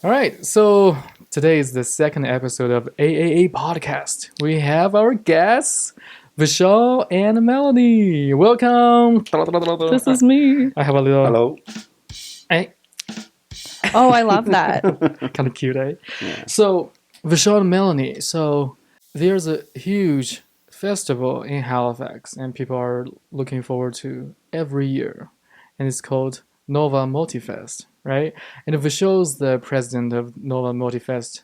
All right, so today is the second episode of AAA podcast. We have our guests, Vishal and Melanie. Welcome. This is me. I have a little. Hello. Hey, Oh, I love that. kind of cute, eh? Yeah. So, Vishal and Melanie. So, there's a huge festival in Halifax, and people are looking forward to every year, and it's called Nova Multifest, right? And Vishal's the president of Nova Multifest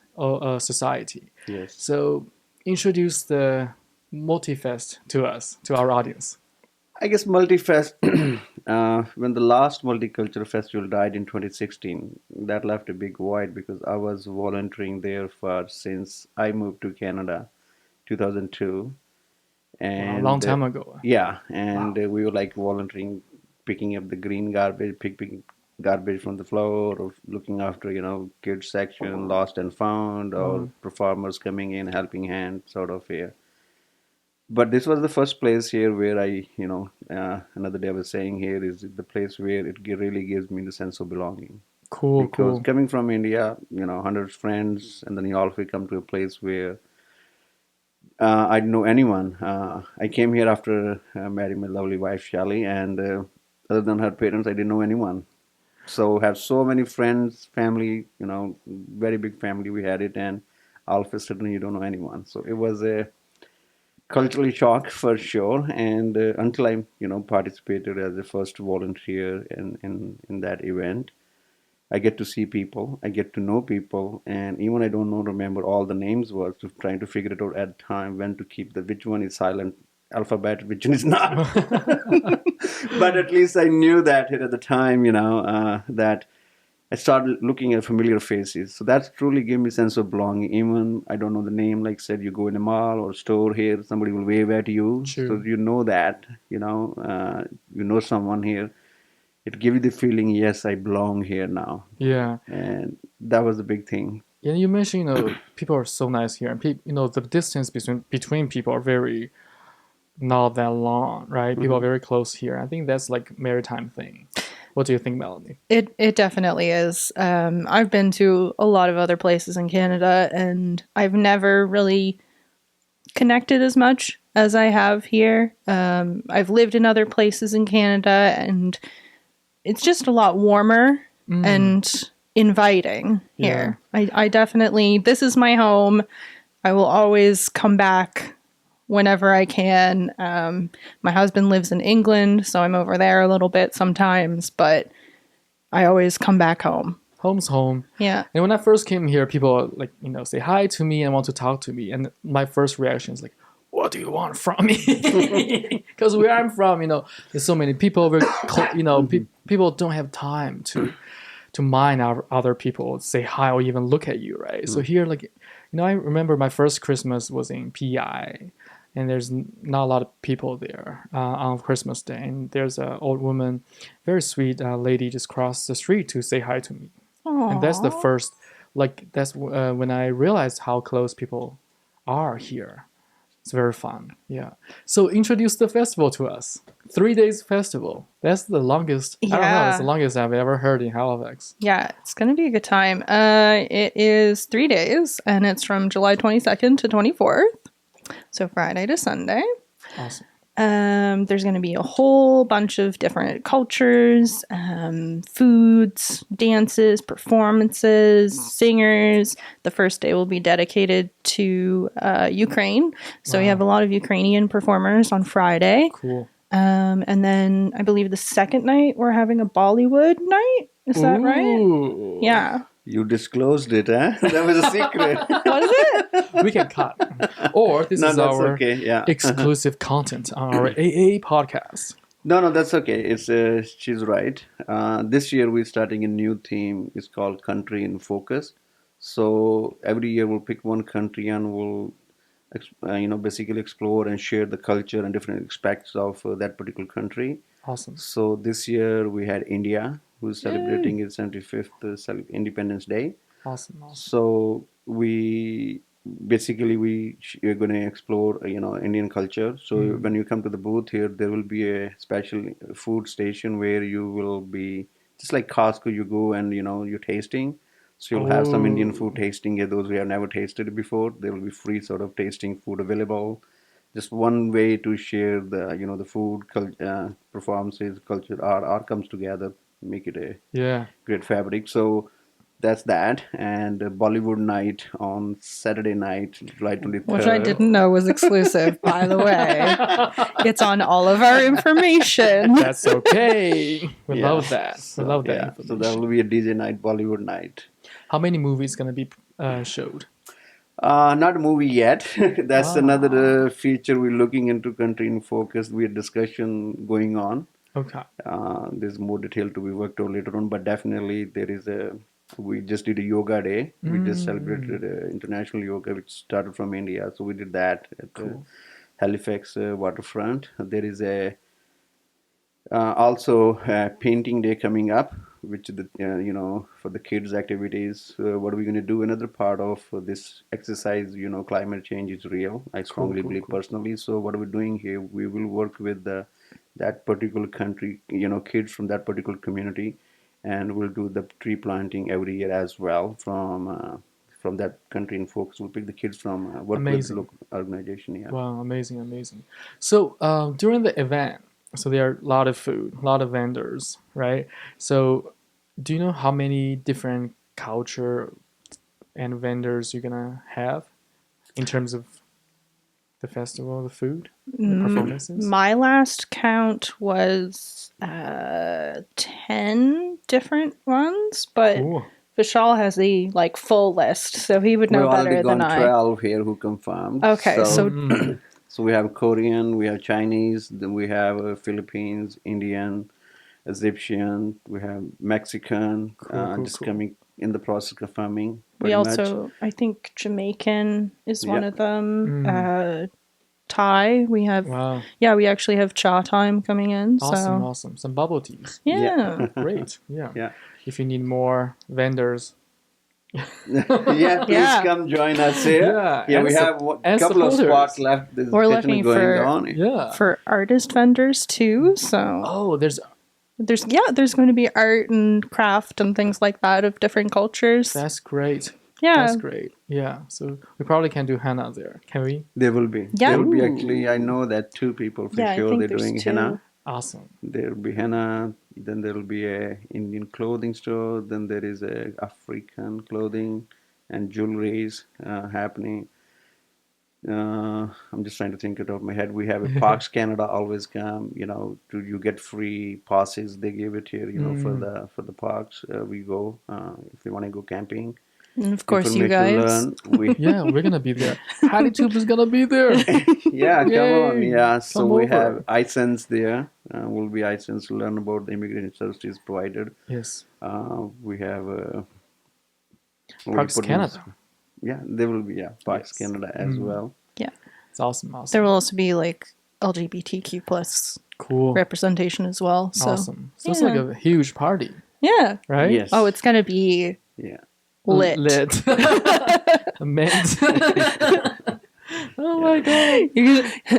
Society. Yes. So, introduce the Multifest to us, to our audience. I guess Multifest, when the last Multicultural Festival died in 2016, that left a big void because I was volunteering there since I moved to Canada, 2002. A long time ago. Yeah, and we were like volunteering, picking up the green garbage, picking garbage from the floor, or looking after, kids section, lost and found, or performers coming in, helping hand, sort of here. But this was the first place here where another day I was saying here is the place where it really gives me the sense of belonging. Cool, Because cool. coming from India, hundreds of friends, and then you also come to a place where I didn't know anyone. I came here after marrying my lovely wife, Shally, and other than her parents, I didn't know anyone. So have so many friends, family, very big family we had it, and all of a sudden you don't know anyone. So it was a culturally shocked for sure, and until I participated as a first volunteer in that event, I get to see people, I get to know people, and even I don't know remember all the names was to trying to figure it out at the time when to keep the which one is silent alphabet, which one is not. But at least I knew that at the time, that I started looking at familiar faces. So that's truly gave me a sense of belonging. Even I don't know the name, like said, you go in a mall or store here, somebody will wave at you. True. So you know that, you know someone here. It gives you the feeling, yes, I belong here now. Yeah. And that was the big thing. Yeah, you mentioned, people are so nice here, and the distance between people are very not that long, right? People are very close here. I think that's like maritime thing. What do you think, Melanie? It definitely is. I've been to a lot of other places in Canada, and I've never really connected as much as I have here. I've lived in other places in Canada, and it's just a lot warmer and inviting here. I definitely, this is my home. I will always come back whenever I can. My husband lives in England, so I'm over there a little bit sometimes, but I always come back home. Home's home. Yeah. And when I first came here, people say hi to me and want to talk to me, and my first reaction is like, what do you want from me? Because where I'm from, there's so many people. People don't have time to mind our other people, say hi or even look at you, right? So here, I remember my first Christmas was in PI, and there's not a lot of people there on Christmas Day. And there's an old woman, very sweet lady, just crossed the street to say hi to me. Aww. And that's the first, that's when I realized how close people are here. It's very fun. Yeah. So introduce the festival to us. 3 days festival. That's the longest. I don't know. Yeah. It's the longest I've ever heard in Halifax. Yeah, it's going to be a good time. It is 3 days, and it's from July 22nd to 24th. So Friday to Sunday. Awesome. There's going to be a whole bunch of different cultures, foods, dances, performances, singers. The first day will be dedicated to Ukraine. So we have a lot of Ukrainian performers on Friday. Cool. And then I believe the second night we're having a Bollywood night. Is that right? Yeah. You disclosed it, huh? That was a secret. What is it? We can cut. Or this is that's our okay. Yeah. exclusive content on our AA podcast. No, that's okay. It's she's right. This year we're starting a new theme. It's called Country in Focus. So every year we'll pick one country and we'll, basically explore and share the culture and different aspects of that particular country. Awesome. So this year we had India, who's celebrating its 75th Independence Day. Awesome. So we're going to explore Indian culture. So when you come to the booth here, there will be a special food station where you will be just like Costco. You go and you're tasting. So you'll have some Indian Oh. food tasting here. Those who have never tasted it before, there will be free sort of tasting food available. Just one way to share the the food performances, culture, art comes together, make it a Yeah. great fabric. So that's that. And Bollywood night on Saturday night, July 23rd. Which I didn't know was exclusive, by the way. It's on all of our information. That's okay. We Yeah. love that. We love that Yeah, so information. that will be a DJ night, Bollywood night. How many movies gonna be showed? Not a movie yet. That's Ah. another feature we're looking into, country in focus. We have discussion going on. Okay. There's more detail to be worked out later on, but definitely there is a. We just did a yoga day. We just celebrated international yoga, which started from India. So we did that at the Halifax waterfront. There is a also a painting day coming up, which the for the kids activities. What are we going to do? Another part of this exercise, climate change is real. I strongly believe personally. So what are we doing here? We will work with that particular country, kids from that particular community, and we'll do the tree planting every year as well from that country in focus. We'll pick the kids from work Amazing. with local organization. Yeah. Wow, amazing, amazing. So during the event, so there are a lot of food, a lot of vendors, right? So do you know how many different culture and vendors you're gonna have in terms of the festival, the food, the performances? My last count was 10 different ones, but Ooh. Vishal has the full list, so he would know We've already better gone than I. 12 here who confirmed. Okay, so Mm. So we have Korean, we have Chinese, then we have Philippines, Indian, Egyptian, we have Mexican, Cool, just cool. coming in the process of confirming. we pretty much. also, I think Jamaican is one Yep. of them. Thai, we have, Wow, we actually have cha time coming in. awesome, So awesome. Some bubble teas. yeah. Great. Yeah. Yeah. If you need more vendors. Yeah, please Yeah. come join us here. Yeah, We and have a and couple of supporters. spots left. There's We're discussion looking going for- on. Yeah. For artist vendors too. So Oh, there's there's going to be art and craft and things like that of different cultures. that's great. Yeah. That's great. Yeah. So we probably can do henna there. Can we? There will be. Yeah. There will be Ooh. actually, I know that 2 people for Yeah, I sure think they're there's doing 2. henna. Awesome. There will be henna, then there will be a Indian clothing store, then there is a African clothing and jewelries happening. I'm just trying to think it off my head. We have a Parks Canada always come, you get free passes. They give it here, for the parks. We go if you want to go camping. And of course, you guys. Information to learn. Yeah, we're gonna be there. Halitube is gonna be there. Yeah, come on. Yay. Yeah, so Come we over. have iSense there. Will be iSense to learn about the immigration services provided. Yes. We have Parks Canada. Yeah, there will be Parks Yes. Canada as well. It's awesome. Awesome. There will also be LGBTQ plus Cool. representation as well. So Awesome. So it's like yeah. a huge party, yeah. right? Yes. Oh, it's gonna be Yeah. lit. Lit. Mint. Oh my god.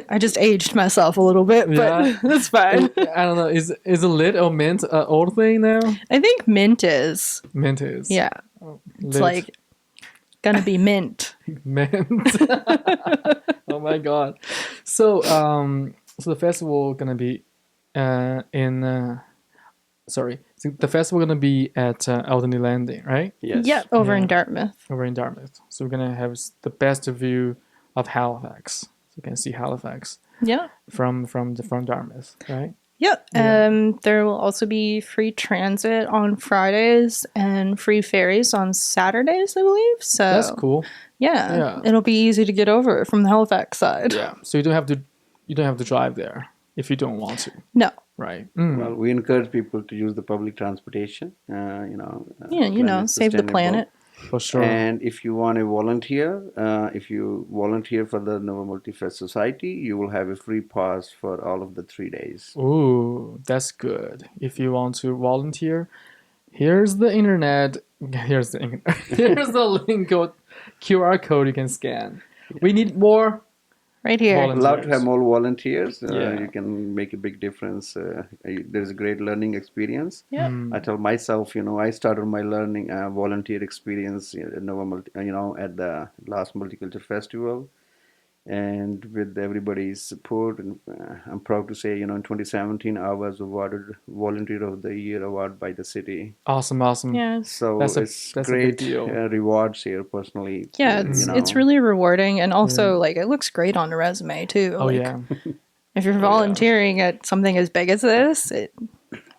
I just aged myself a little bit, but Yeah. that's fine. I don't know. Is a lit or mint an old thing now? I think mint is. Mint is. Yeah. It's Lit. gonna be mint. mint. Oh my god. So so the festival gonna be so the festival gonna be at Alderney Landing, right? Yes. Yeah, over in Yeah. Dartmouth. Over in Dartmouth. So we're gonna have the best view of Halifax. So you can see Halifax Yeah. from Dartmouth, right? Yep. Yeah. There will also be free transit on Fridays and free ferries on Saturdays, I believe. So That's cool. Yeah, Yeah. it'll be easy to get over from the Halifax side. Yeah. So you don't have to drive there if you don't want to, No. right? Well, we encourage people to use the public transportation. Yeah, planet save the sustainable. planet. For sure. And if you want to volunteer, if you volunteer for the Nova Multifest Society, you will have a free pass for all of the 3 days. Ooh, that's good. If you want to volunteer, here's the internet. Here's the link code, QR code you can scan. We need more Right here. Love to have more volunteers. Yeah. You can make a big difference. There's a great learning experience. Yeah. I tell myself, I started my learning volunteer experience at at the last Multicultural Festival, and with everybody's support. And I'm proud to say, in 2017, I was awarded Volunteer of the Year award by the city. Awesome. Yes. So That's a it's big great deal. rewards here personally. Yeah, it's really rewarding, and also like it looks great on a resume too. Oh like, yeah. If you're volunteering at something as big as this,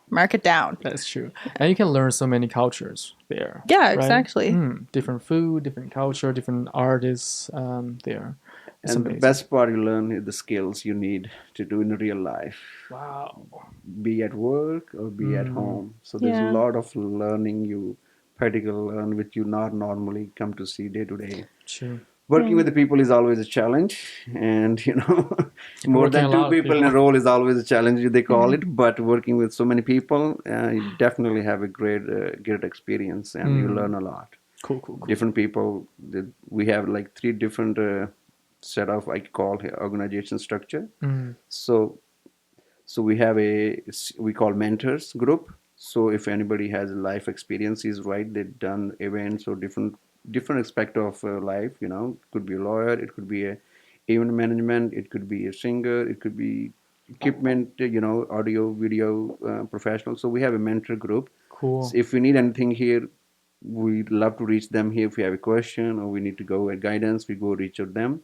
mark it down. That's true. And you can learn so many cultures there. Yeah, right? exactly. Different food, different culture, different artists there. It's and amazing. the best part you learn is the skills you need to do in real life, Wow. be at work or be at home. So there's Yeah. a lot of learning you practical learn which you not normally come to see day to day. True. Working with the people is always a challenge, and more Working than a two lot of people in a people. role is always a challenge, they call it. But working with so many people, you definitely have a great experience, and you learn a lot. Cool. Different people. We have like 3 different set of, I call here, organization structure. So we have we call mentors group. So if anybody has life experiences, right, they've done events or different aspect of life, could be a lawyer, it could be a event management, it could be a singer, it could be equipment, audio, video professional. So we have a mentor group. Cool. So if we need anything here, we'd love to reach them here. If we have a question or we need to go at guidance, we go reach out them.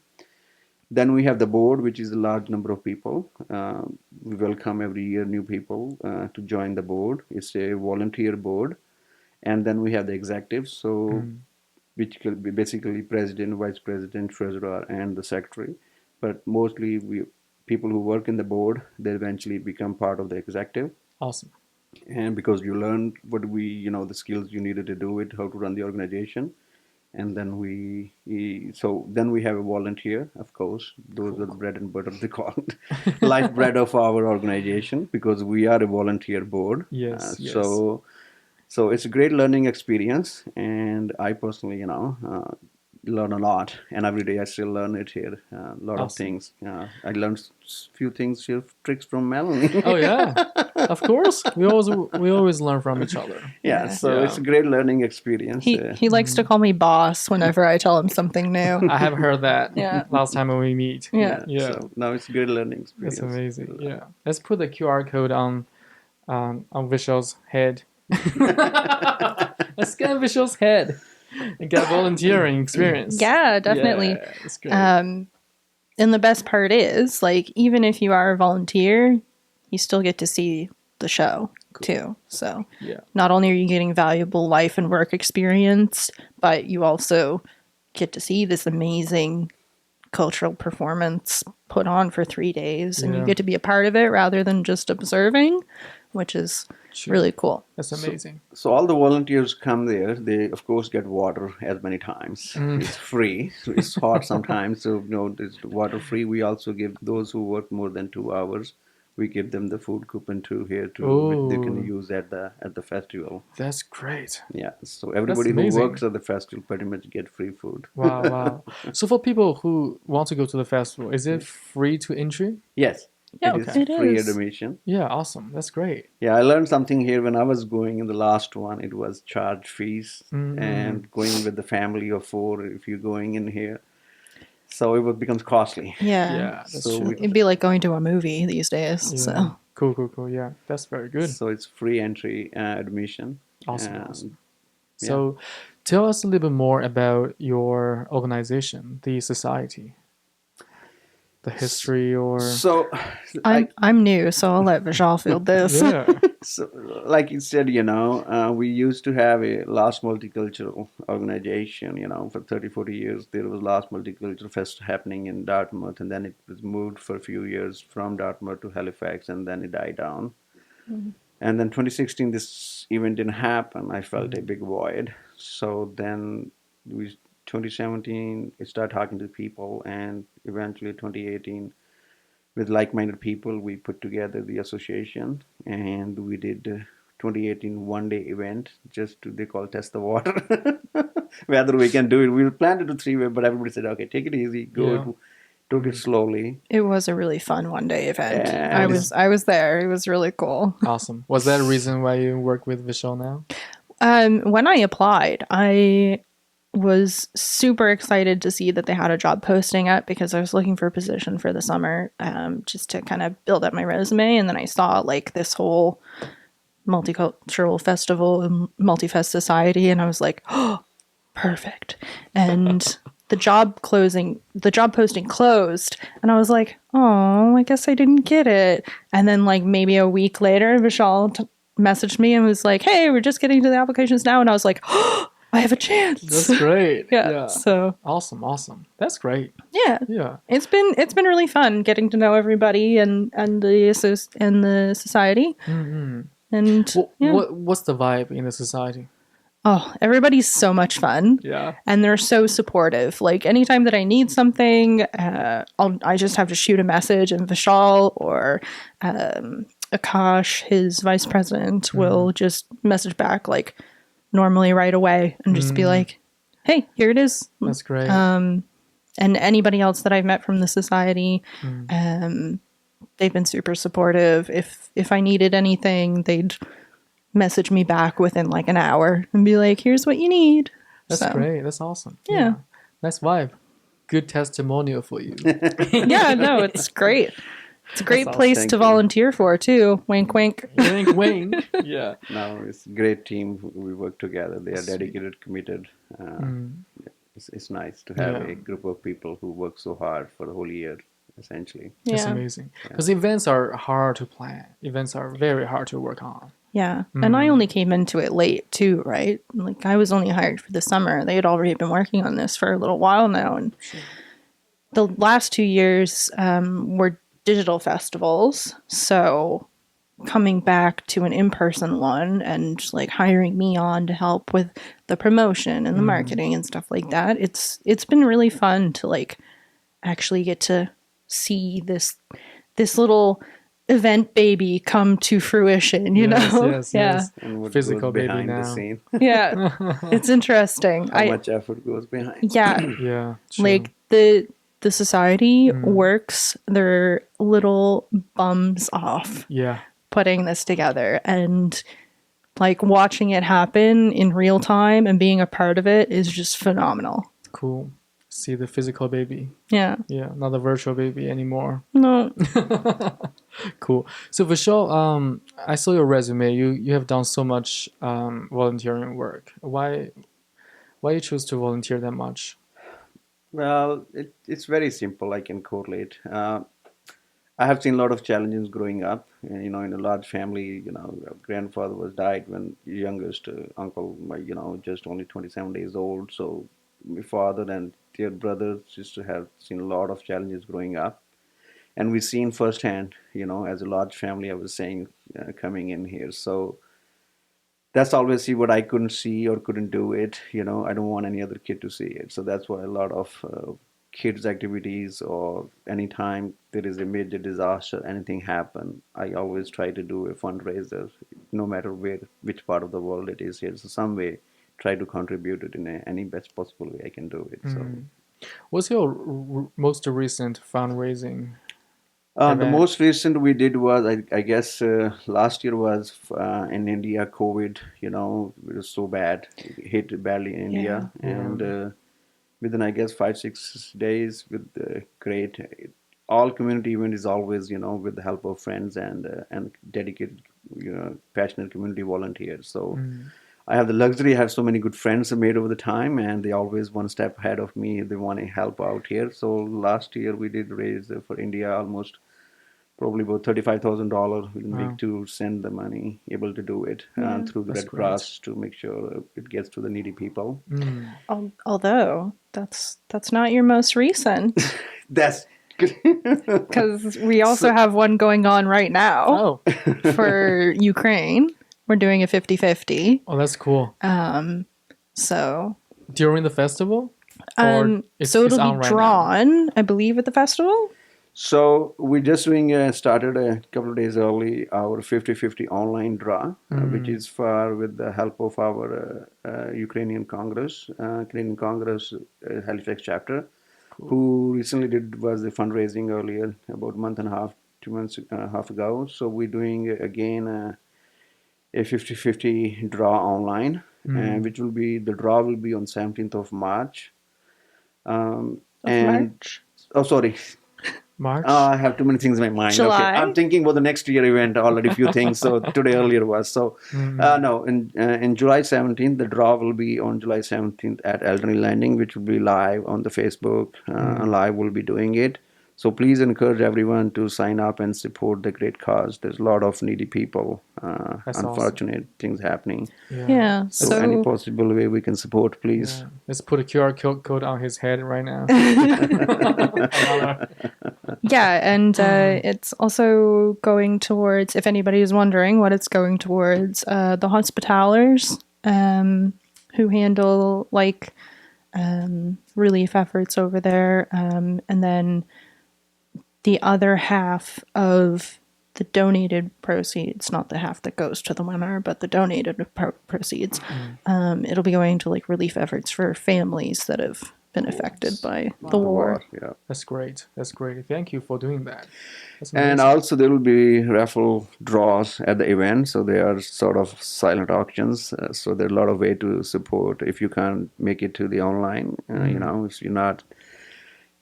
Then we have the board, which is a large number of people. We welcome every year new people to join the board. It's a volunteer board. And then we have the executives, which could be basically president, vice president, treasurer, and the secretary. But mostly people who work in the board, they eventually become part of the executive. Awesome. And because you learn the skills you needed to do it, how to run the organization. And then we have a volunteer, of course. Those are the bread and butter, they call it. Life bread of our organization, because we are a volunteer board. Yes. So it's a great learning experience, and I personally, learn a lot. And every day I still learn it here. A lot of things. I learned a few things here, tricks from Melanie. Oh yeah, of course. We always learn from each other. So it's a great learning experience. He likes to call me boss whenever I tell him something new. I have heard that. Yeah. Last time when we meet. Yeah. So now it's a good learning experience. That's amazing. Yeah. Let's put the QR code on Vishal's head. Let's scan Vishal's head and get volunteering experience. Yeah, definitely. Yeah, that's great. And the best part is, like, even if you are a volunteer, you still get to see the show too. So not only are you getting valuable life and work experience, but you also get to see this amazing cultural performance put on for 3 days, and you get to be a part of it rather than just observing, which is really cool. That's amazing. So all the volunteers come there. They of course get water as many times. It's free. So it's hot sometimes. So it's water free. We also give those who work more than 2 hours. We give them the food coupon too here too, which they can use at the festival. That's great. Yeah. So everybody who works at the festival pretty much get free food. Wow. So for people who want to go to the festival, is it free to entry? Yes. Yeah, it is it free is. admission. Yeah, awesome. That's great. Yeah, I learned something here when I was going in the last one. It was charge fees and going with the family of 4 if you're going in here. So it becomes costly. Yeah. That's So true. It'd be like going to a movie these days. Yeah. So Cool. Yeah, that's very good. So it's free entry admission. Awesome. So tell us a little bit more about your organization, the society. The history So I'm new, so I'll let Vishal field this. Yeah. So, like you said, we used to have a last multicultural organization, for 30, 40 years. There was last multicultural fest happening in Dartmouth, and then it was moved for a few years from Dartmouth to Halifax, and then it died down. And then 2016, this event didn't happen. I felt a big void. So then 2017, I started talking to people, and eventually 2018, with like-minded people, we put together the association, and we did 2018 one-day event, they call test the water, whether we can do it. We planned to do 3 ways, but everybody said, okay, take it easy, go took it slowly. It was a really fun one-day event. Yeah, I was there. It was really cool. Awesome. Was that a reason why you work with Vishal now? When I applied, I was super excited to see that they had a job posting up because I was looking for a position for the summer, just to kind of build up my resume. And then I saw like this whole multicultural festival and Multifest Society, and I was like, oh, perfect. And the job posting closed, and I was like, oh, I guess I didn't get it. And then like maybe a week later, Vishal messaged me and was like, hey, we're just getting to the applications now. And I was like, oh, I have a chance. That's great. Yeah. So awesome. That's great. yeah. Yeah. It's been really fun getting to know everybody and the society. Mm-hmm. And yeah. What's the vibe in the society? Oh, everybody's so much fun. Yeah. And they're so supportive. Like anytime that I need something, I just have to shoot a message, and Vishal or Akash, his vice president, will just message back like normally right away and just be like, hey, here it is. That's great. And anybody else that I've met from the society, they've been super supportive. If I needed anything, they'd message me back within like an hour and be like, here's what you need. That's great. That's awesome. Yeah. Nice vibe. Good testimonial for you. Yeah, no, it's great. It's a great place to volunteer for too. Wink, wink. Wink, wink. Yeah. No, it's a great team. We work together. They are dedicated, committed. It's nice to have a group of people who work so hard for the whole year, essentially. That's amazing. Because events are hard to plan. Events are very hard to work on. Yeah. And I only came into it late too, right? Like I was only hired for the summer. They had already been working on this for a little while now. And the last 2 years were digital festivals. So coming back to an in-person one and like hiring me on to help with the promotion and the marketing and stuff like that, it's been really fun to like actually get to see this little event baby come to fruition, you know? Yes. And what Physical goes baby behind now. the scene. Yeah. It's interesting. How much effort goes behind. Yeah. Yeah. True. Like the society works their little bums off putting this together, and like watching it happen in real time and being a part of it is just phenomenal. Cool. See the physical baby. Yeah. Yeah. Not the virtual baby anymore. No. Cool. So Vishal, I saw your resume. You have done so much volunteering work. Why you choose to volunteer that much? Well, it's very simple. I can correlate. I have seen a lot of challenges growing up. In a large family, grandfather was died when youngest uncle, just only 27 days old. So my father and dear brothers used to have seen a lot of challenges growing up. And we've seen firsthand, as a large family, I was saying, coming in here. So that's always what I couldn't see or couldn't do it. I don't want any other kid to see it. So that's why a lot of kids' activities, or anytime there is a major disaster, anything happen, I always try to do a fundraiser, no matter which part of the world it is here. So some way, try to contribute it in any best possible way I can do it. So, what's your most recent fundraising? The most recent we did was, I guess, last year was in India. COVID, it was so bad, it hit badly in India, and within, I guess, 5-6 days, with great, all community event is always, with the help of friends and dedicated, passionate community volunteers. So I have the luxury, I have so many good friends I made over the time, and they always one step ahead of me. They want to help out here. So last year we did raise for India almost probably about $35,000 within a week to send the money, able to do it through the Red Cross to make sure it gets to the needy people. Although that's not your most recent. That's because we also have one going on right now for Ukraine. We're doing a 50-50. Oh, that's cool. So during the festival? So it'll be drawn, I believe, at the festival. So we're just started a couple of days early our 50-50 online draw, which is with the help of our Ukrainian Congress, Canadian Congress Halifax chapter. who recently was the fundraising earlier, about a month and a half, 2 months half ago. So we're doing again a 50-50 draw online, which will be, the draw will be on 17th of March. March. Oh, sorry. March. I have too many things in my mind. July. Okay, I'm thinking about the next year event already. Few things. So today earlier was so. No, in July 17th, the draw will be on July 17th at Alderney Landing, which will be live on the Facebook. Live will be doing it. So please encourage everyone to sign up and support the great cause. There's a lot of needy people, unfortunate things happening. Yeah. So any possible way we can support, please. Yeah. Let's put a QR code on his head right now. Yeah, and it's also going towards, if anybody is wondering what it's going towards, the hospitalers who handle like relief efforts over there, and then the other half of the donated proceeds, not the half that goes to the winner, but the donated proceeds, it'll be going to like relief efforts for families that have been affected by the war. Yeah. That's great. That's great. Thank you for doing that. That's And amazing. also there will be raffle draws at the event. So they are sort of silent auctions. So there are a lot of way to support. If you can't make it to the online, if you're not,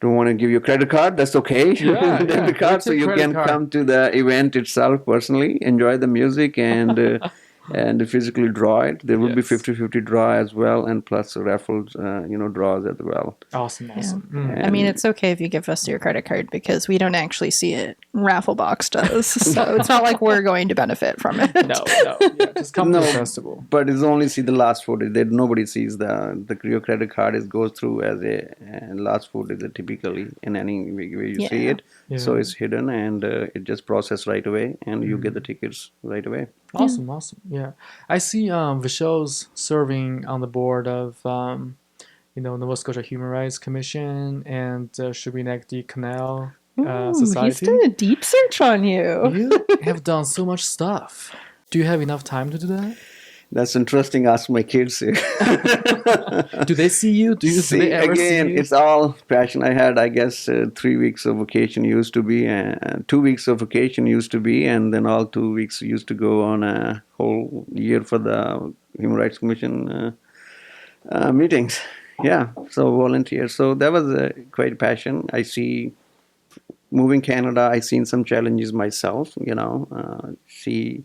don't want to give your credit card, that's okay. Yeah, Debit card, so you can come to the event itself personally, enjoy the music, and and physically draw it. There will be 50-50 draw as well, and plus raffles, draws as well. Awesome. I mean, it's okay if you give us your credit card because we don't actually see it. Raffle Box does, so it's not like we're going to benefit from it. No, yeah, just come to the festival. But it's only see the last 4 days. Nobody sees the your credit card. It goes through as a last 4 days typically in any way you see it. Yeah. So it's hidden and it just processed right away, and you get the tickets right away. Awesome. Yeah, I see Vishal's serving on the board of Nova Scotia Human Rights Commission and Shubenacadie Canal Society. He's done a deep search on you. You have done so much stuff. Do you have enough time to do that? That's interesting. Ask my kids. Do they see you? Do they ever see you? It's all passion. I had, I guess, 3 weeks of vacation used to be, 2 weeks of vacation used to be, and then all 2 weeks used to go on a whole year for the Human Rights Commission meetings. Yeah, so volunteer. So that was quite passion. I see, moving Canada, I seen some challenges myself, see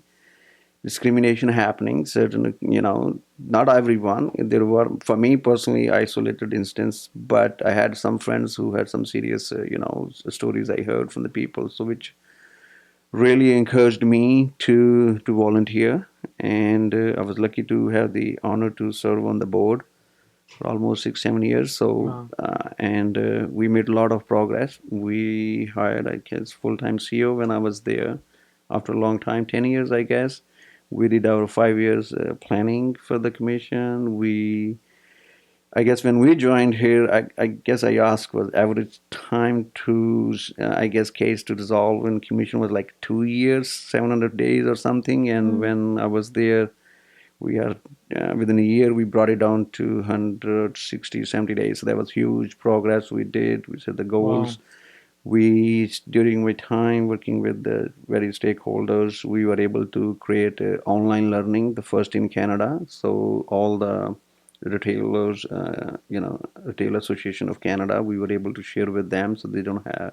discrimination happening, certain, not everyone. There were, for me personally, isolated instances, but I had some friends who had some serious, stories I heard from the people, so which really encouraged me to volunteer. And I was lucky to have the honor to serve on the board for almost 6-7 years. So, and we made a lot of progress. We hired, I guess, full-time CEO when I was there after a long time, 10 years, I guess. We did our 5 years planning for the commission. I guess when we joined here, I guess I asked was average time to, case to resolve in commission was like 2 years, 700 days or something. And when I was there, we are within a year, we brought it down to 160, 70 days. So that was huge progress we did. We set the goals. Wow. During my time working with the various stakeholders, we were able to create online learning, the first in Canada. So all the retailers, Retail Association of Canada, we were able to share with them so they don't have,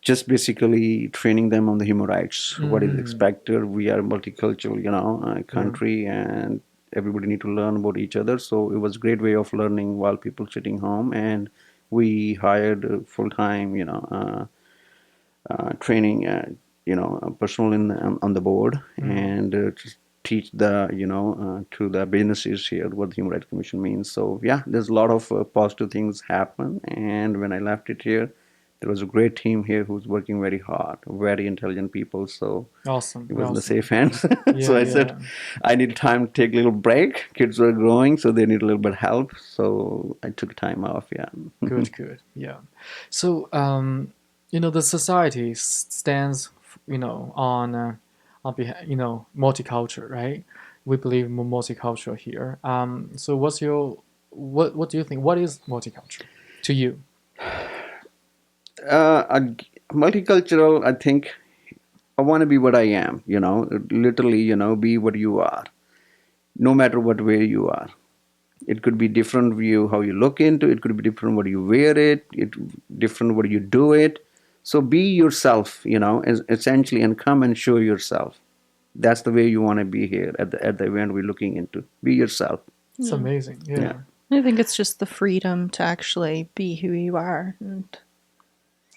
just basically training them on the human rights, what is expected. We are a multicultural, country, and everybody need to learn about each other. So it was a great way of learning while people sitting home. And we hired full-time, training, personnel on the board, and to teach the, to the businesses here what the Human Rights Commission means. So yeah, there's a lot of positive things happen. And when I left it here, there was a great team here who's working very hard, very intelligent people. So awesome. It was in the safe hands. So I said, I need time to take a little break. Kids were growing, so they need a little bit of help. So I took time off. Yeah. Good. Yeah. So, the society stands, on behalf, multicultural, right? We believe multicultural here. So what do you think? What is multicultural to you? Multicultural, I think I want to be what I am, literally, be what you are, no matter what way you are. It could be different view how you look into it, could be different what you wear it different what you do it. So be yourself, essentially, and come and show yourself. That's the way you want to be here at the event we're looking into. Be yourself. It's amazing. Yeah. I think it's just the freedom to actually be who you are.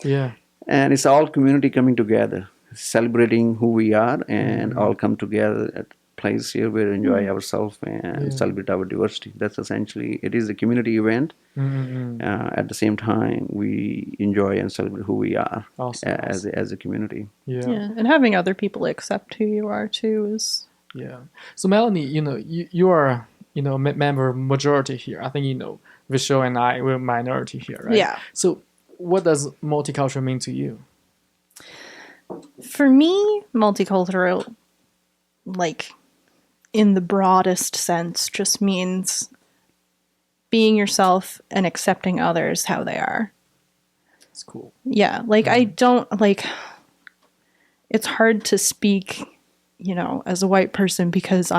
Yeah. And it's all community coming together, celebrating who we are, and all come together at a place here where we enjoy ourselves and celebrate our diversity. That's essentially, it is a community event. At the same time, we enjoy and celebrate who we are as a community. Yeah. And having other people accept who you are too is. Yeah. So Melanie, you are member majority here. I think Vishal and I we're minority here, right? Yeah. So what does multicultural mean to you? For me, multicultural, like in the broadest sense, just means being yourself and accepting others how they are. It's cool. Yeah, I don't it's hard to speak, as a white person because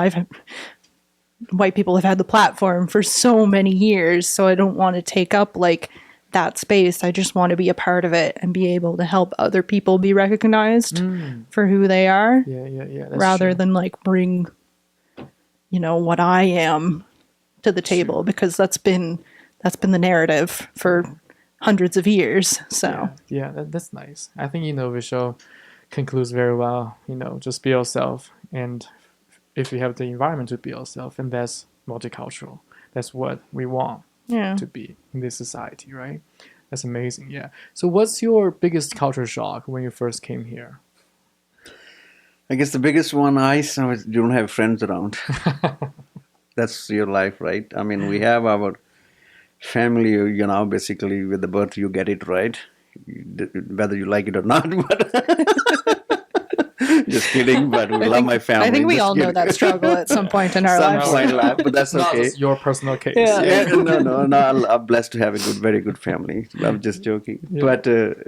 white people have had the platform for so many years, so I don't want to take up that space. I just want to be a part of it and be able to help other people be recognized for who they are. Yeah. Rather than bring, what I am to the table, because that's been the narrative for hundreds of years. So yeah, that's nice. I think Vishal concludes very well. Just be yourself, and if you have the environment to be yourself, and that's multicultural. That's what we want to be in this society, right? That's amazing. Yeah. So what's your biggest culture shock when you first came here? I guess the biggest one I saw is you don't have friends around. That's your life, right? I mean, we have our family, basically with the birth you get it, right? Whether you like it or not, but just kidding, but we love my family. I think we all know that struggle at some point in our lives. But that's okay. Not your personal case. No. I'm blessed to have a very good family. I'm just joking. Yeah.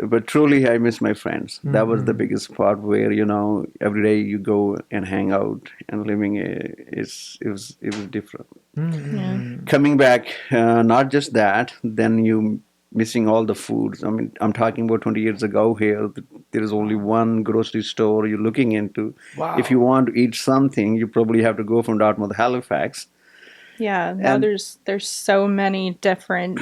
But truly, I miss my friends. That was the biggest part where every day you go and hang out and living. It was different. Coming back, not just that. Then you missing all the foods. I mean, I'm talking about 20 years ago here. There is only one grocery store you're looking into. Wow. If you want to eat something, you probably have to go from Dartmouth to Halifax. Yeah, now there's so many different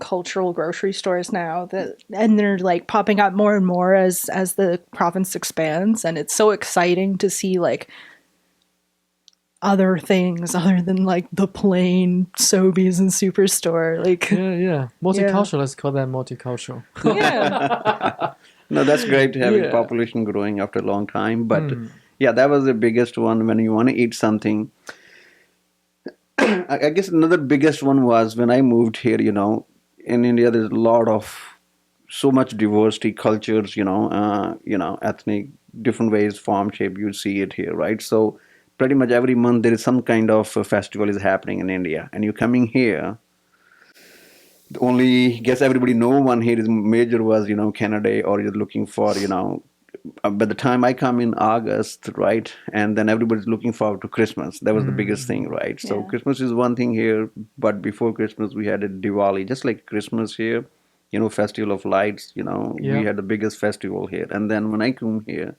cultural grocery stores now and they're popping up more and more as the province expands, and it's so exciting to see other things other than the plain Sobeys and Superstore. Multicultural. Let's call that multicultural. Yeah. No, that's great having population growing after a long time. But that was the biggest one when you want to eat something. I guess another biggest one was when I moved here, in India, there's a lot of so much diversity, cultures, ethnic, different ways, form, shape, you see it here, right? So pretty much every month there is some kind of a festival is happening in India, and you're coming here. The only guess everybody know one here is major was Canada, or you're looking for by the time I come in August, right, and then everybody's looking forward to Christmas. That was the biggest thing, right? So Christmas is one thing here, but before Christmas we had a Diwali, just like Christmas here, Festival of Lights. We had the biggest festival here, and then when I come here,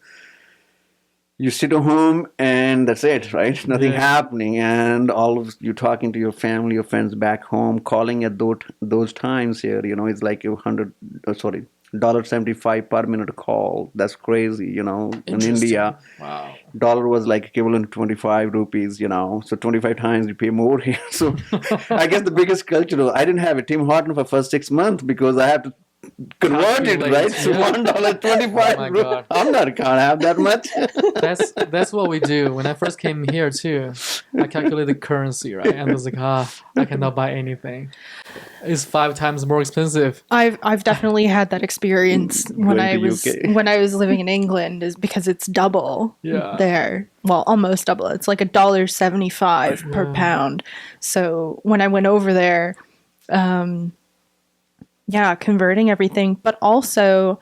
you sit at home and that's it, right? Nothing happening, and all of you talking to your family, your friends back home, calling at those times here. It's like $1.75 per minute call. That's crazy, in India. Wow. Dollar was equivalent to 25 rupees, so 25 times you pay more here. So I guess the biggest cultural, I didn't have a Tim Horton for first 6 months because I have to convert it, right? So $1.25. I can't have that much. That's what we do. When I first came here too, I calculated currency, right? And I was like, I cannot buy anything. It's 5 times more expensive. I've definitely had that experience when I was living in England, is because it's double there. Well, almost double. It's $1.75 per pound. So when I went over there, converting everything, but also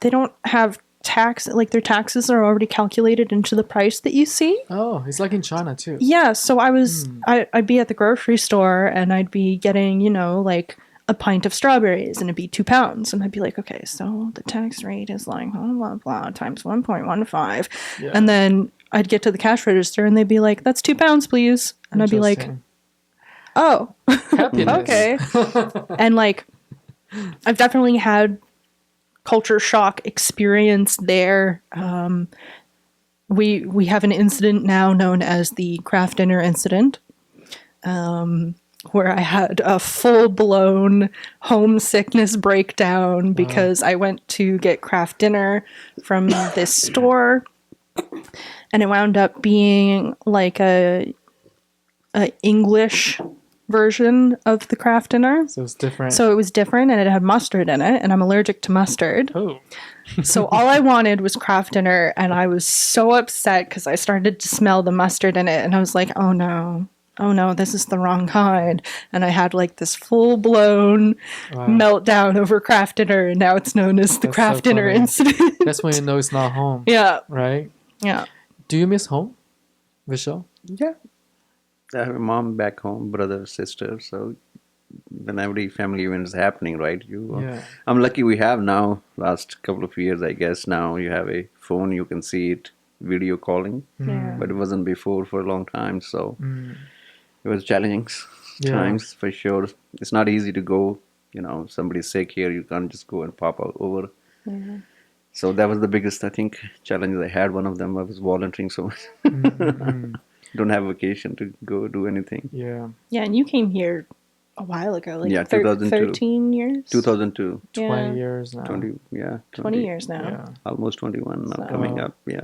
they don't have tax, like their taxes are already calculated into the price that you see. Oh, it's like in China too. Yeah, so I'd be at the grocery store and I'd be getting, like a pint of strawberries and it'd be £2. And I'd be like, okay, so the tax rate is like, blah, blah, blah, times 1.15. Yeah. And then I'd get to the cash register and they'd be like, that's £2, please. And I'd be like, Interesting. oh, Happiness. okay. And like, I've definitely had culture shock experience there. We have an incident now known as the craft dinner incident, where I had a full-blown homesickness breakdown because I went to get craft dinner from this store, and it wound up being like a English version of the craft dinner. So it's different. So it was different, and it had mustard in it, and I'm allergic to mustard. Oh. So all I wanted was craft dinner, and I was so upset because I started to smell the mustard in it, and I was like, oh no, this is the wrong kind. And I had like this full-blown meltdown over craft dinner, and now it's known as the That's craft so dinner funny. incident. That's when you know it's not home. Yeah, Right? yeah. Do you miss home, Vishal? Yeah. I have a mom back home, brother, sister. So when every family event is happening, right? Yeah. I'm lucky we have now, last couple of years, I guess. Now you have a phone, you can see it, video calling. Yeah. But it wasn't before for a long time. So it was challenging times for sure. It's not easy to go, somebody's sick here, you can't just go and pop out over. Yeah. So that was the biggest, I think, challenge I had. One of them, I was volunteering so much. Don't have vacation to go do anything. Yeah. Yeah, and you came here a while ago, like 2002. 13 years? 2002. 20 years now. 20 years now. Yeah. Almost 21 now So- coming up. Yeah.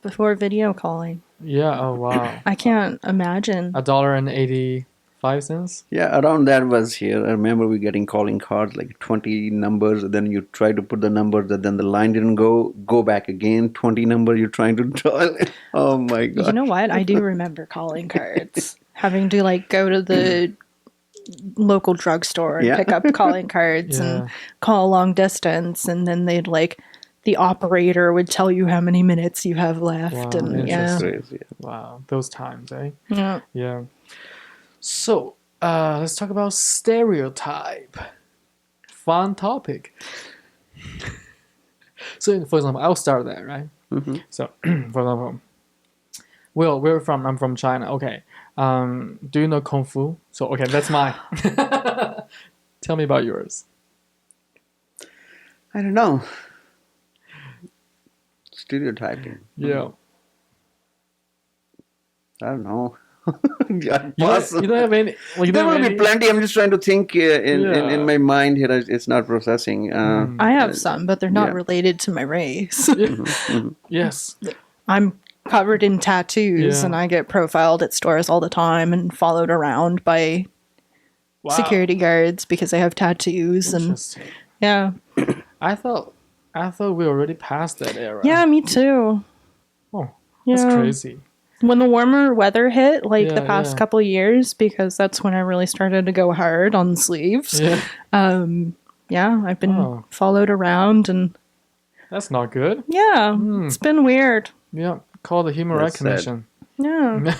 Before video calling. Yeah. Oh, wow. I can't imagine. $1.85. Yeah, around that was here. I remember we getting calling cards, like 20 numbers, and then you try to put the numbers, and then the line didn't go back again, 20 numbers you're trying to dial. Oh my God. You know what? I do remember calling cards. Having to like go to the local drugstore and Yeah. pick up calling cards Yeah. and call long distance, and then they'd like the operator would tell you how many minutes you have left. Wow, And yeah. interesting. Crazy. Wow. Those times, eh? Yeah. Yeah. So, let's talk about stereotype. Fun topic. So, for example, I'll start there, right? Mm-hmm. So, for example, I'm from China. Okay. Do you know Kung Fu? So, okay, that's mine. Tell me about yours. I don't know. Stereotyping. Yeah. I don't know. Yeah, You don't have any. Like, you there don't will have be any- plenty. I'm just trying to think in Yeah. my mind here. It's not processing. I have some, but they're not Yeah. related to my race. Yes. I'm covered in tattoos, Yeah. and I get profiled at stores all the time and followed around by Wow. security guards because I have tattoos. And Interesting. yeah. I thought we already passed that era. Yeah, me too. Oh, Yeah. that's crazy. When the warmer weather hit, like the Yeah, past yeah. couple of years, because that's when I really started to go hard on sleeves. Yeah. I've been Oh. followed around, and That's not good. yeah, it's been weird. Yeah. Call the Human Rights That's sad. Commission. Yeah.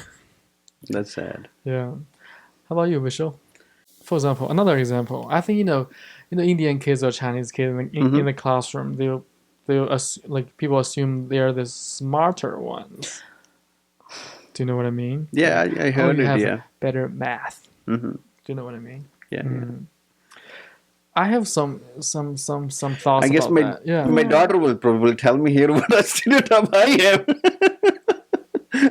That's sad. Yeah. How about you, Vishal? For example, another example. I think Indian kids or Chinese kids in the classroom, they'll like people assume they are the smarter ones. Do you know what I mean? Yeah, I Oh, heard you it. have Yeah. better math. Mm-hmm. Do you know what I mean? Yeah. I have some thoughts. I guess about that. Yeah. my daughter will probably tell me here what a stereotype I am.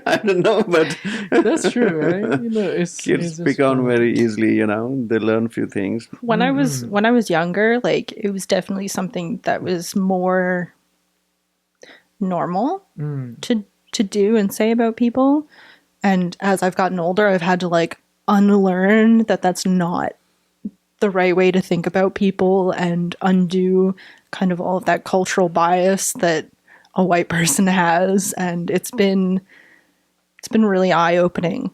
I don't know, but That's true, right? It's kids just pick on fun. very easily. They learn few things. When I was younger, like it was definitely something that was more normal to do and say about people. And as I've gotten older, I've had to like unlearn that that's not the right way to think about people and undo kind of all of that cultural bias that a white person has. And it's been really eye-opening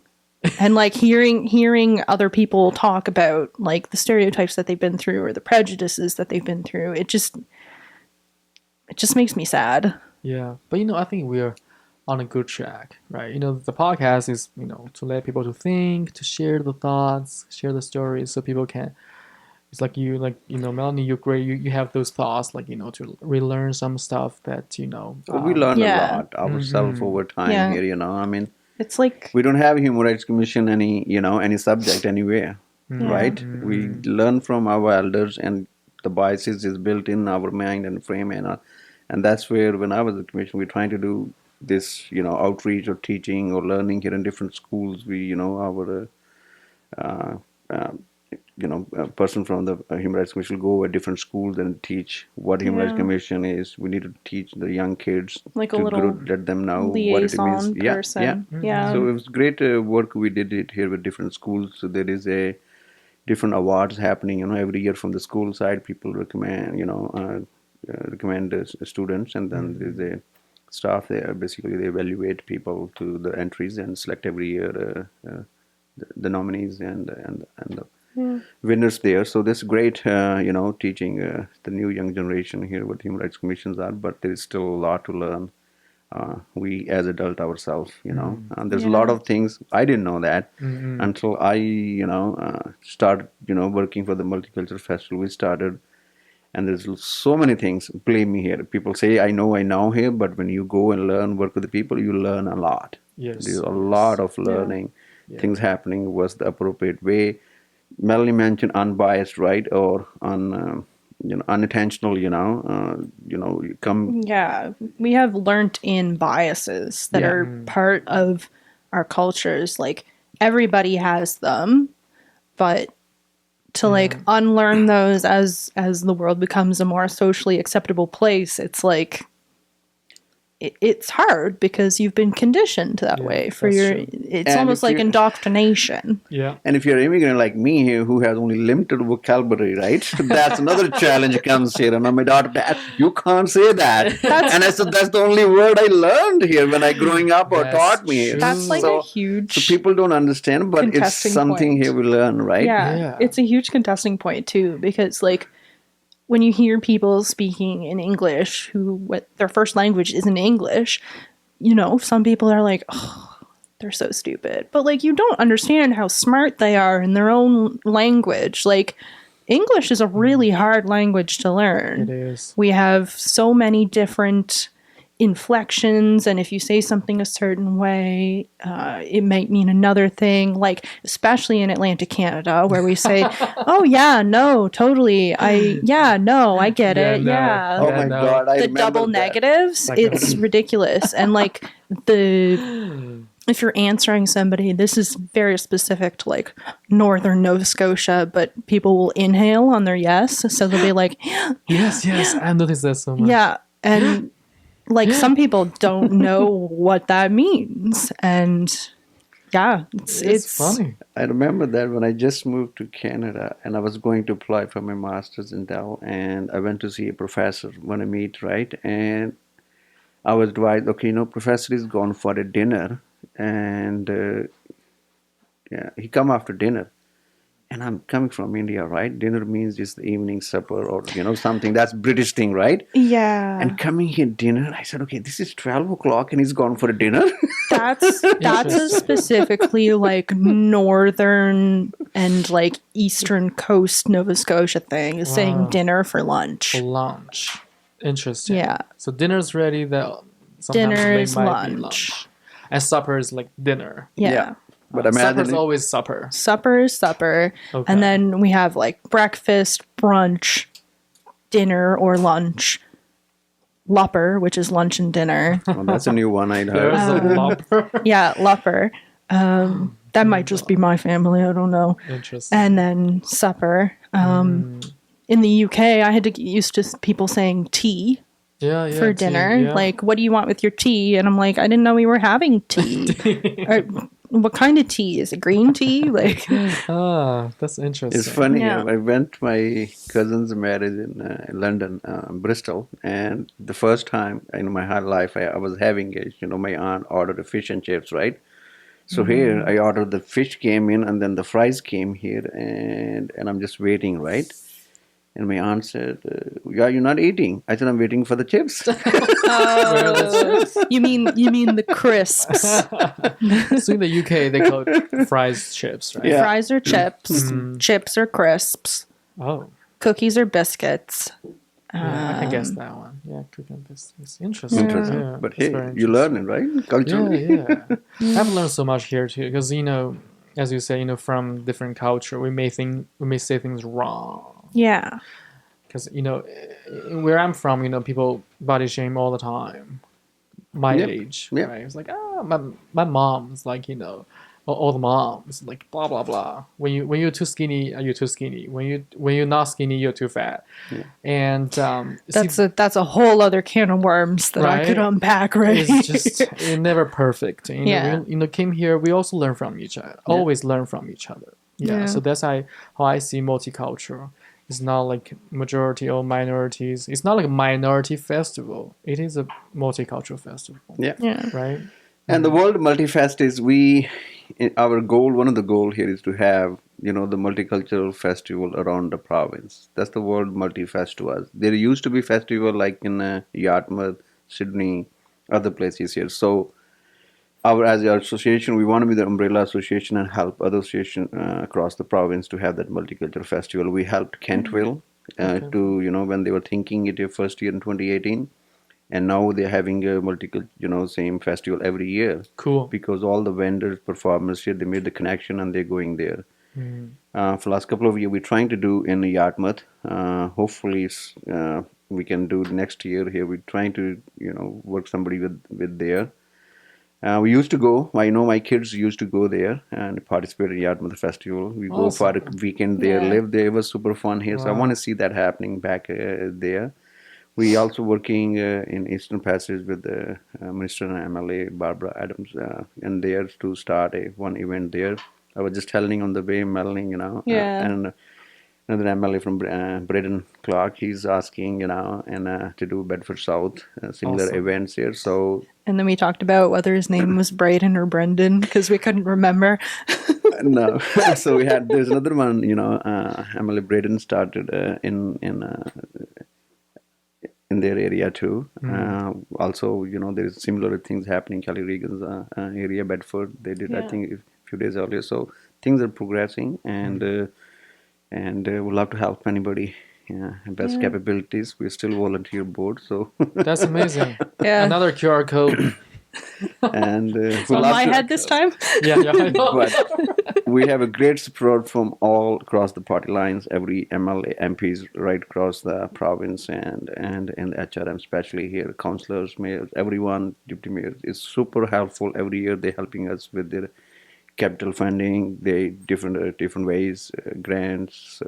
And like hearing other people talk about like the stereotypes that they've been through or the prejudices that they've been through, it just makes me sad. Yeah, but I think we're on a good track, right? The podcast is, to let people to think, to share the thoughts, share the stories, so people can. It's like Melanie, you're great. You have those thoughts, like to relearn some stuff that We learn Yeah. a lot ourselves over time Yeah. here. I mean, It's like we don't have Human Rights Commission any subject anywhere, Yeah. right? We learn from our elders, and the biases is built in our mind and frame, and that's where when I was at the commission, we're trying to do this, outreach or teaching or learning here in different schools. We, our a person from the Human Rights Commission will go at different schools and teach what Human Rights Yeah. Commission is. We need to teach the young kids Like a to little let them know what it liaison means. person. Yeah. Yeah. So it was great work we did it here with different schools. So there is a different awards happening, every year from the school side. People recommend, recommend students, and then there's a staff there. Basically, they evaluate people to the entries and select every year the nominees and the winners there. So that's great, teaching the new young generation here what human rights commissions are. But there is still a lot to learn. We as adult ourselves, and there's a lot Yeah. of things I didn't know that until I, started, working for the Multicultural Festival. We started, and there's so many things. Believe me, here people say I know here, but when you go and learn, work with the people, you learn a lot. Yes. There's a lot of learning, things happening. Was the appropriate way? Melanie mentioned unbiased, right, or unintentional. You come. Yeah, we have learnt in biases that Yeah. are part of our cultures. Like everybody has them, but to like unlearn those as the world becomes a more socially acceptable place, it's like it's hard because you've been conditioned that way for that's your. true. It's And almost if like you're- indoctrination. Yeah. And if you're an immigrant like me here, who has only limited vocabulary, right? That's another challenge comes here. And my daughter, Dad, you can't say that. And I said, that's the only word I learned here when I growing up or That's taught me. true. That's like So- a huge. So people don't understand, but it's contesting something point. here we learn, right? Yeah, it's a huge contesting point too, because like when you hear people speaking in English what their first language isn't English, some people are like, oh, they're so stupid. But like you don't understand how smart they are in their own language. Like English is a really hard language to learn. It is. We have so many different inflections, and if you say something a certain way, it might mean another thing, like especially in Atlantic Canada where we say oh yeah, no, totally, I get Yeah, it. no. Yeah, Oh Yeah, my no. God, I the remember double that. negatives, Like- it's ridiculous. And like if you're answering somebody, this is very specific to like northern Nova Scotia, but people will inhale on their yes, so they'll be like Yes. I noticed that so much. yeah, and like some people don't know what that means, and yeah, It's funny. I remember that when I just moved to Canada and I was going to apply for my master's in Dell, and I went to see a professor when I meet, right? And I was advised, okay, professor is gone for a dinner, and he come after dinner. And I'm coming from India, right? Dinner means just the evening supper or, something. That's British thing, right? yeah, And coming here dinner, I said, okay, this is 12 o'clock and he's gone for a dinner. that's a Interesting. specifically like northern and like eastern coast Nova Scotia thing, is saying Wow. dinner for lunch. For lunch. Interesting. Yeah. So dinner's ready. Sometimes Dinner they is might be lunch. And supper is like dinner. Yeah. But Supper's imagine always supper. Supper is supper. Okay. And then we have like breakfast, brunch, dinner or lunch, lupper, which is lunch and dinner. well, that's a new one I'd There's heard. a lupper. Yeah, lupper. That might just be my family. I don't know. Interesting. And then supper. In the UK, I had to get used to people saying tea yeah, for tea, dinner. yeah. Like, what do you want with your tea? And I'm like, I didn't know we were having tea. Or, what kind of tea? Is it green tea? Like, that's interesting. It's funny. Yeah. I went to my cousin's marriage in London, Bristol, and the first time in my whole life I was having it. My aunt ordered a fish and chips, right? So here I ordered the fish came in and then the fries came here and I'm just waiting, right? And my aunt said, "Yeah, you're not eating." I said, "I'm waiting for the chips." Where are the chips? You mean the crisps? So in the UK, they call it fries chips, right? Yeah. Fries are chips. Chips are crisps. Oh, Cookies are biscuits. yeah, I guess that one. Yeah, cooking biscuits. Interesting. Interesting. Yeah, But that's hey, very you learn it, right? Culturally. yeah. I've learned so much here too, because as you say, from different culture, we may say things wrong. Yeah. Because where I'm from, people body shame all the time. My Yep. age, Yep. right? It's like, my mom's like, all the moms like blah blah blah. When you're too skinny, you're too skinny. When you're not skinny, you're too fat. Yeah. And That's a whole other can of worms that I could Right? unpack, right? it's just never perfect. Yeah. We came here. We also learn from each other. Always learn from each other. Yeah. Yeah. So that's how I see multicultural. It's not like majority or minorities. It's not like a minority festival. It is a multicultural festival. Yeah. Yeah. Right. And the World Multifest is our goal, one of the goal here is to have, the multicultural festival around the province. That's the World Multifest to us. There used to be festival like in Dartmouth, Sydney, other places here. So as our association, we want to be the umbrella association and help other associations across the province to have that multicultural festival. We helped Kentville to, when they were thinking it their first year in 2018. And now they're having a multicultural, same festival every year. Cool. Because all the vendors, performers here, they made the connection and they're going there. For the last couple of years, we're trying to do in Dartmouth. Hopefully, we can do next year here. We're trying to, work somebody with there. We used to go. I know my kids used to go there and participate in Dartmouth Festival. We go for a weekend there, Yeah. live there. It was super fun here. So I want to see that happening back there. We also working in Eastern Passage with the Minister and MLA Barbara Adams, and there to start one event there. I was just telling on the way, Melanie, Yeah. and another MLA from Braden Clark, he's asking, and to do Bedford South, similar Awesome. events here. So And then we talked about whether his name was Braden or Brendan because we couldn't remember. no, so there's another one, MLA Braden started in their area too. Also, there's similar things happening. Kelly Regan's area, Bedford, they did I Yeah. think a few days earlier. So things are progressing, and we'd love to help anybody. Best capabilities. We're still volunteer board, so That's amazing. Yeah. Another QR code. and we'd On love my to- head this time. Yeah. I know. But we have a great support from all across the party lines. Every MLA, MPs right across the province, and HRM, especially here, councillors, mayors, everyone, deputy mayors is super helpful. Every year they're helping us with their capital funding, they different ways, grants,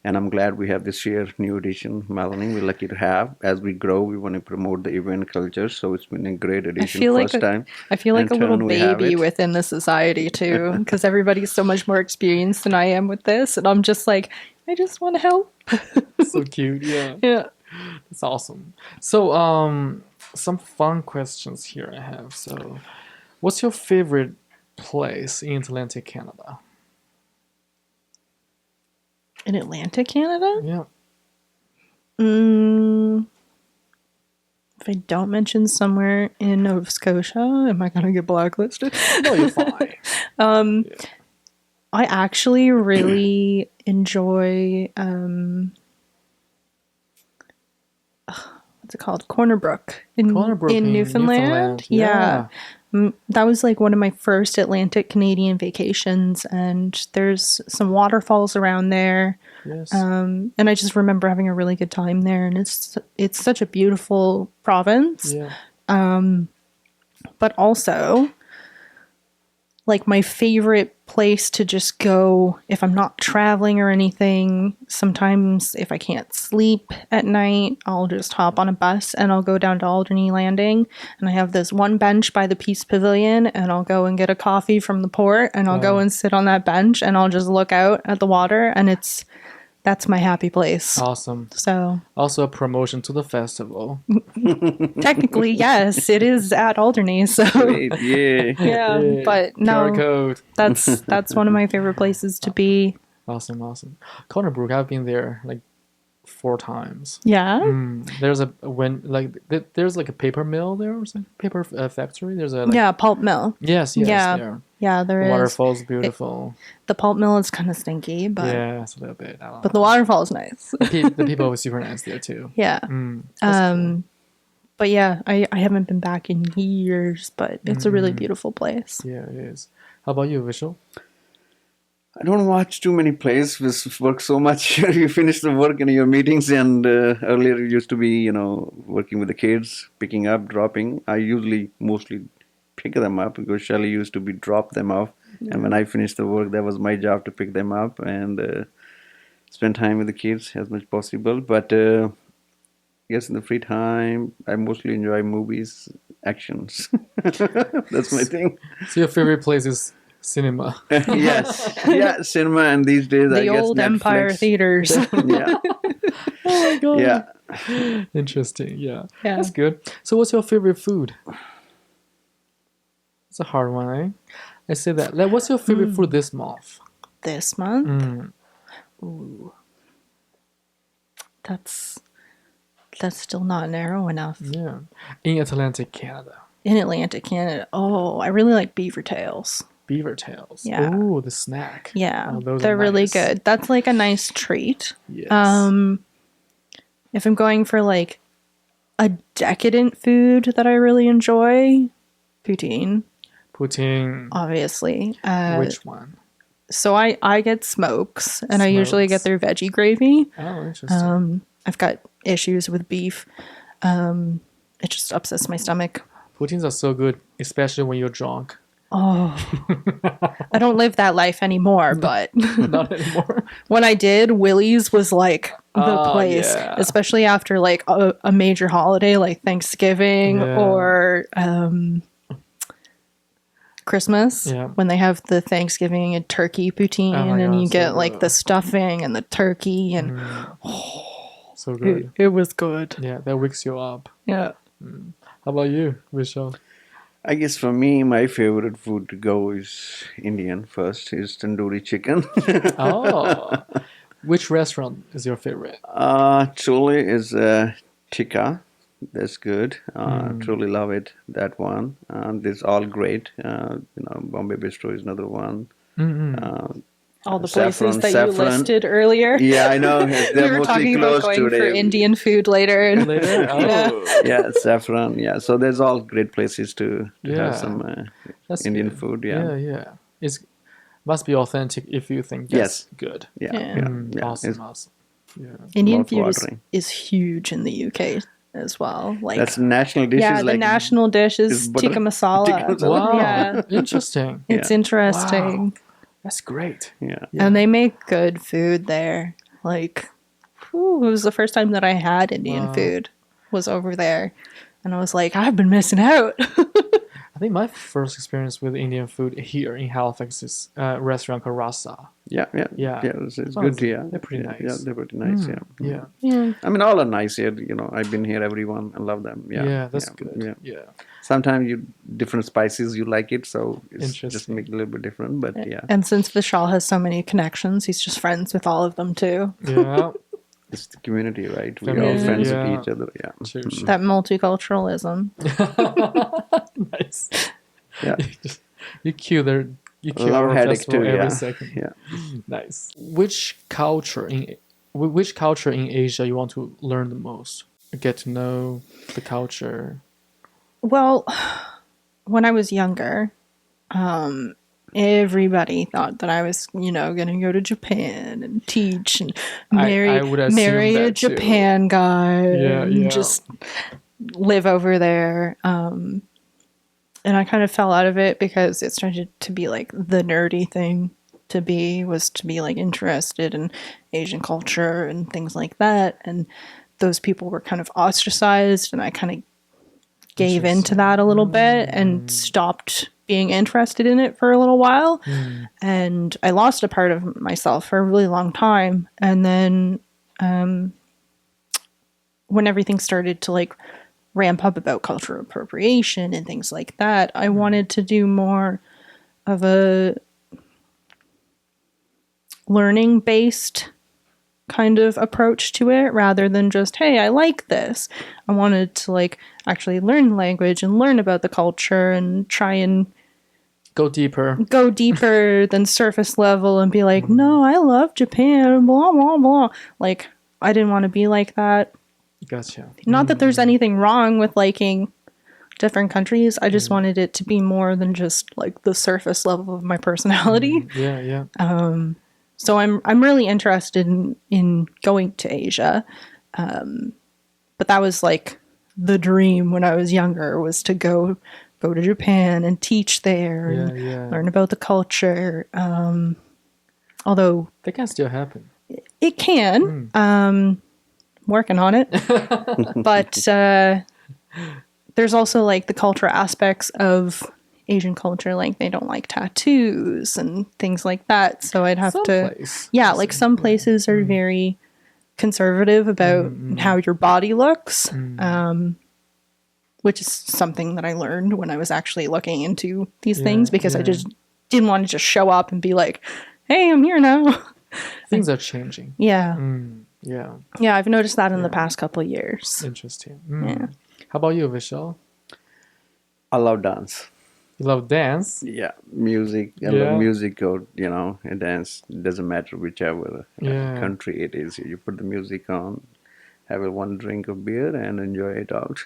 and I'm glad we have this year new edition, Melanie. We're lucky to have. As we grow, we want to promote the event culture. So it's been a great edition. feel like First time. I feel like a in little turn, we have baby it. within the society too, because everybody's so much more experienced than I am with this, and I'm just like, I just want to help. So cute. Yeah. Yeah. That's awesome. So, some fun questions here I have. So, what's your favorite place in Atlantic Canada? In Atlantic Canada? Yeah. If I don't mention somewhere in Nova Scotia, am I gonna get blacklisted? No, you're fine. I actually really enjoy what's it called? Corner Brook in Newfoundland. Yeah. That was like one of my first Atlantic Canadian vacations, and there's some waterfalls around there. Yes. And I just remember having a really good time there, and it's such a beautiful province. Yeah. But also, like, my favorite place to just go if I'm not traveling or anything, sometimes if I can't sleep at night, I'll just hop on a bus and I'll go down to Alderney Landing, and I have this one bench by the Peace Pavilion, and I'll go and get a coffee from the port, and I'll go and sit on that bench, and I'll just look out at the water, and that's my happy place. Awesome. So Also a promotion to the festival. technically, yes, it is at Alderney. So Great, yeah. yeah, Yay. but QR no, code. that's one of my favorite places to be. Awesome. Corner Brook, I've been there like 4 times. Yeah. There's there's like a paper mill there or something. Paper factory. There's a Yeah, pulp mill. Yes. Yeah. There. Yeah, there is. Waterfall's beautiful. The pulp mill is kind of stinky, but Yeah, it's a little bit. I don't but the know. waterfall is nice. The people were super nice there too. Yeah. But yeah, I haven't been back in years, but it's a really beautiful place. Yeah, it is. How about you, Vishal? I don't watch too many plays. We work so much. You finish the work in your meetings, and earlier it used to be, working with the kids, picking up, dropping. I mostly pick them up because Shelley used to drop them off. And when I finished the work, that was my job to pick them up and spend time with the kids as much possible. But yes, in the free time, I mostly enjoy movies, actions. That's my thing. So your favorite place is cinema. Yes, yeah, cinema, and these days I The guess old Netflix. Empire theaters. Yeah, Oh my god. yeah. Interesting. Yeah. Yeah. That's good. So what's your favorite food? It's a hard one, eh? I say that. Like, what's your favorite food this month? This month? Mm. Ooh. That's still not narrow enough. Yeah. In Atlantic Canada. In Atlantic Canada. Oh, I really like beaver tails. Beaver tails. Yeah. Ooh, the snack. Yeah, Oh, those are they're really nice. good. That's like a nice treat. Yes. If I'm going for like a decadent food that I really enjoy, poutine, Poutine. obviously. Which one? So I get smokes, and I usually get Smokes. their veggie gravy. Oh, interesting. I've got issues with beef. It just upsets my stomach. Poutines are so good, especially when you're drunk. Oh, I don't live that life anymore, but Not anymore. when I did, Willie's was like the Oh, place, yeah. especially after like a major holiday like Thanksgiving Yeah. or Christmas, Yeah. when they have the Thanksgiving and turkey poutine, Oh my and God, you so get like good. the stuffing and the turkey, and So good. it was good. Yeah, that wakes you up. Yeah. How about you, Vishal? I guess for me, my favorite food to go is Indian first, is tandoori chicken. Oh. Which restaurant is your favorite? Truly is tikka. That's good. Truly love it, that one. This all great. Bombay Bistro is another one. All the Saffron, places that you saffron. listed earlier. Yeah, I know. We They're were mostly talking about closed going for today. Indian food later. And Later? Oh. Yeah, saffron. Yeah, so there's all great places to Yeah. have some That's Indian good. food. Yeah, yeah. It's must be authentic if you think that's Yes. good. Yeah, Yeah. yeah. Awesome, It's- awesome. Yeah. Indian food Mouth-watering. is huge in the UK as well. Like That's national dish. yeah, is the like national dish is is butter- tikka masala. tikka masala. Wow. Yeah. Interesting. It's Yeah. interesting. That's great. Yeah. Yeah. And they make good food there. Like, whew, it was the first time that I had Indian Wow. food was over there. And I was like, I've been missing out. I think my first experience with Indian food here in Halifax is a restaurant called Rasa. Yeah. Yeah. It's Sounds- good. Yeah, they're pretty nice. Yeah, they're pretty nice. Yeah. Yeah. Yeah. I mean, all are nice here. I've been here. Everyone, I love them. Yeah. Yeah, that's yeah, good. Yeah. Yeah. Sometimes different spices you like it, so it's just Interesting. make it a little bit different. But yeah, And since Vishal has so many connections, he's just friends with all of them too. Yeah. it's the community, right? We're Family, all friends yeah. with each other. Yeah. Sure, sure. That multiculturalism. Nice. Yeah. You cue Love our headache festival too. every Yeah. second. Yeah. Nice. Which culture in Asia you want to learn the most? Get to know the culture. Well, when I was younger, everybody thought that I was, going to go to Japan and teach and I would assume marry a that too. Japan guy Yeah, and yeah. just live over there. And I kind of fell out of it because it started to be like the nerdy thing to be like interested in Asian culture and things like that. And those people were kind of ostracized, and I kind of gave into that a little bit and stopped being interested in it for a little while. And I lost a part of myself for a really long time. And then when everything started to like ramp up about cultural appropriation and things like that, I wanted to do more of a learning based kind of approach to it rather than just, hey, I like this. I wanted to like actually learn language and learn about the culture and try and Go deeper. than surface level and be like, no, I love Japan, blah, blah, blah. Like, I didn't want to be like that. Gotcha. Not that there's anything wrong with liking different countries. I just wanted it to be more than just like the surface level of my personality. Yeah, yeah. So I'm really interested in going to Asia. But that was like the dream when I was younger, was to go to Japan and teach there and learn about the culture. Although That can still happen. it can, working on it. But there's also like the cultural aspects of Asian culture, like they don't like tattoos and things like that. So I'd have like some places are very conservative about how your body looks, which is something that I learned when I was actually looking into these things, because I just didn't want to just show up and be like, hey, I'm here now. Things are changing. Yeah. Yeah. Yeah, I've noticed that in the past couple of years. Interesting. Yeah. How about you, Vishal? I love dance. You love dance? Yeah, music. I love music, or and dance. It doesn't matter whichever country it is. You put the music on, have one drink of beer, and enjoy it out.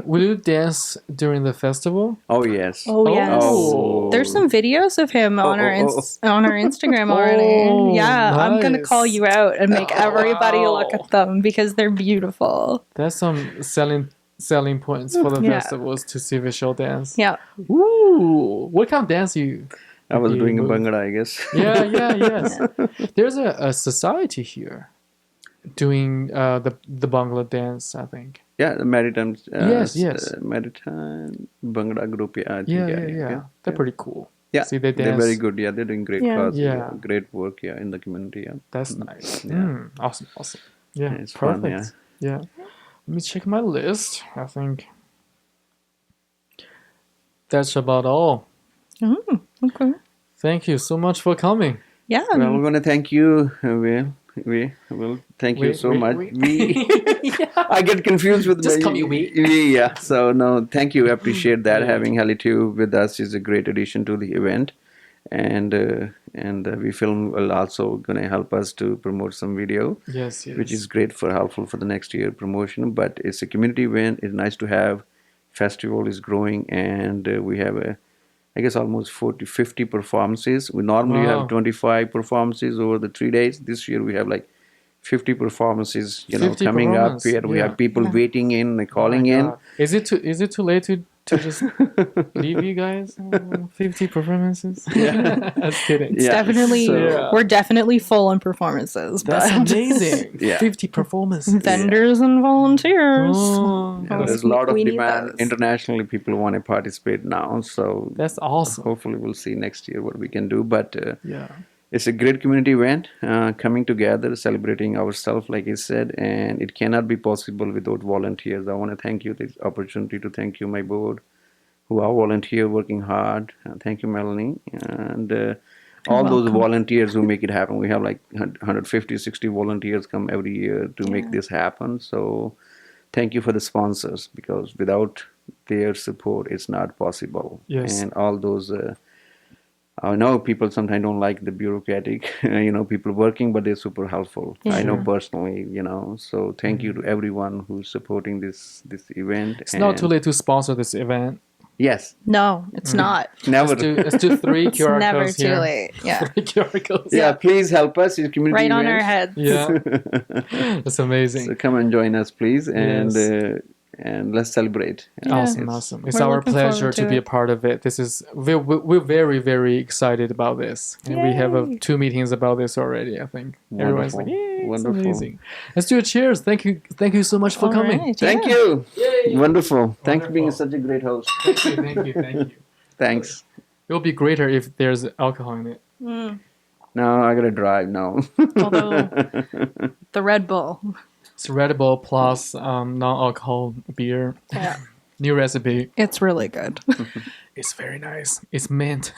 Will you dance during the festival? Oh yes. Oh yes. Oh. There's some videos of him on our Instagram already. Yeah, I'm gonna call you out and make everybody look at them because they're beautiful. That's some selling points for the festivals, to see Vishal dance. Yeah. Ooh, what kind of dance I was doing a bhangra, I guess. Yes. There's a society here doing the Bangla dance, I think. Yeah, the maritime. Yes. Maritime bhangra group. Yeah, I think, Yeah. They're pretty cool. Yeah, See, they dance. they're very good. Yeah, they're doing great cause. Yeah. Great work. Yeah, in the community. Yeah, That's nice. Yeah. Awesome. Yeah, It's perfect. fun, Yeah. Let me check my list. I think that's about all. Okay. Thank you so much for coming. Yeah. Well, we're gonna thank you. We will thank you so much. I get confused with Just call me we. Yeah. So no, thank you. I appreciate that. Having Halitube with us is a great addition to the event, and we film will also gonna help us to promote some video. Yes. Which is great helpful for the next year promotion. But it's a community event. It's nice to have. Festival is growing, and we have I guess almost 50 performances. We normally have 25 performances over the 3 days. This year we have like 50 performances, 50 coming up here. We have people waiting in, calling in. Is it too late to just leave you guys? 50 performances? Yeah. I was kidding. It's definitely, we're definitely full on performances. That's but amazing. 50 performances. Vendors and volunteers. There's a lot of demand. Internationally, people want to participate now. So that's awesome. Hopefully we'll see next year what we can do. But it's a great community event, coming together, celebrating ourselves, like I said, and it cannot be possible without volunteers. I want to thank you this opportunity to thank you, my board, who are volunteer working hard. Thank you, Melanie, and all those volunteers who make it happen. We have like 150, 60 volunteers come every year to make this happen. So thank you for the sponsors, because without their support, it's not possible. Yes. And all those... I know people sometimes don't like the bureaucratic, people working, but they're super helpful. Yeah. I know personally, So thank you to everyone who's supporting this event. It's not too late to sponsor this event. Yes. No, it's not. Never. Let's do 3 QR Never codes too here. late. Yeah. 3 QR codes. Yeah, please help us. It's a community Right on event. our heads. Yeah. That's amazing. So come and join us, please. And Yes. and let's celebrate. Awesome. It's our looking pleasure forward to to be a it. part of it. We're very, very excited about this, and we have Yay. 2 meetings about this already. I think everyone's like, Wonderful. "Yay, it's Wonderful. amazing." Let's do a cheers. Thank you so much for All coming. right, Thank yeah. you. Yay. Wonderful. Thanks for being Wonderful. such a great host. Thank you. Thanks. It would be greater if there's alcohol in it. No, I gotta drive now. Although the Red Bull. It's Red Bull plus non-alcohol beer. Yeah. New recipe. It's really good. It's very nice. It's mint.